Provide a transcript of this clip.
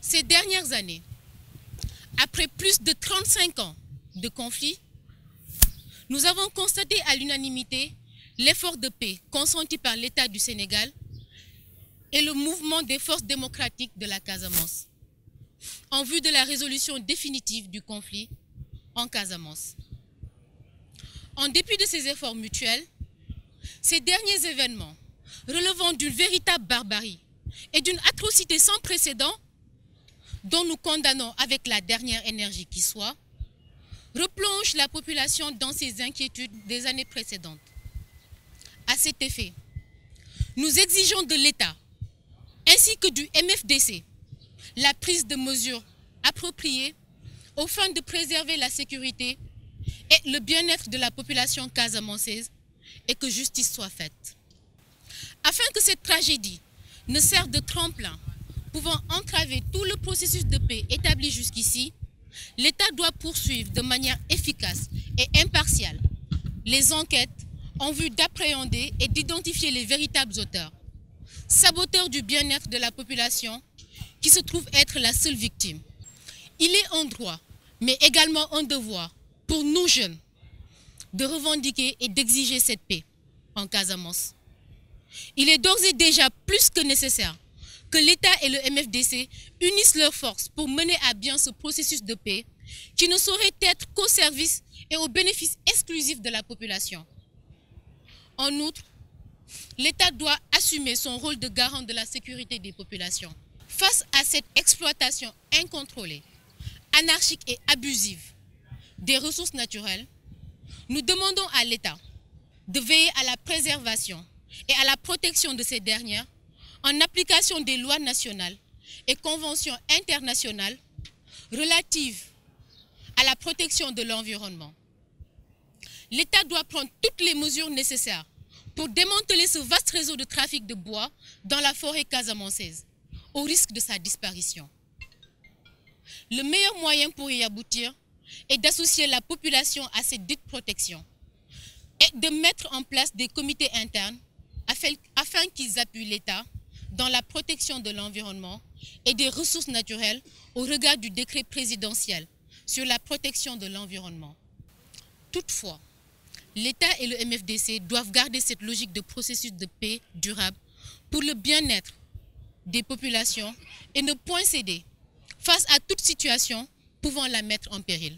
Ces dernières années, après plus de 35 ans de conflit, nous avons constaté à l'unanimité l'effort de paix consenti par l'État du Sénégal et le mouvement des forces démocratiques de la Casamance en vue de la résolution définitive du conflit en Casamance. En dépit de ces efforts mutuels, ces derniers événements, relevant d'une véritable barbarie et d'une atrocité sans précédent, dont nous condamnons avec la dernière énergie qui soit, replongent la population dans ses inquiétudes des années précédentes. À cet effet, nous exigeons de l'État ainsi que du MFDC la prise de mesures appropriées aux fins de préserver la sécurité et le bien-être de la population casamançaise et que justice soit faite. Afin que cette tragédie ne serve de tremplin pouvant entraver tout le processus de paix établi jusqu'ici, l'État doit poursuivre de manière efficace et impartiale les enquêtes en vue d'appréhender et d'identifier les véritables auteurs, saboteurs du bien-être de la population qui se trouve être la seule victime. Il est un droit, mais également un devoir pour nous jeunes de revendiquer et d'exiger cette paix en Casamance. Il est d'ores et déjà plus que nécessaire que l'État et le MFDC unissent leurs forces pour mener à bien ce processus de paix qui ne saurait être qu'au service et au bénéfice exclusif de la population. En outre, l'État doit assumer son rôle de garant de la sécurité des populations. Face à cette exploitation incontrôlée, anarchique et abusive des ressources naturelles, nous demandons à l'État de veiller à la préservation et à la protection de ces dernières en application des lois nationales et conventions internationales relatives à la protection de l'environnement. L'État doit prendre toutes les mesures nécessaires pour démanteler ce vaste réseau de trafic de bois dans la forêt casamançaise, au risque de sa disparition. Le meilleur moyen pour y aboutir est d'associer la population à cette dite protection et de mettre en place des comités internes afin qu'ils appuient l'État dans la protection de l'environnement et des ressources naturelles au regard du décret présidentiel sur la protection de l'environnement. Toutefois, l'État et le MFDC doivent garder cette logique de processus de paix durable pour le bien-être des populations et ne point céder face à toute situation pouvant la mettre en péril.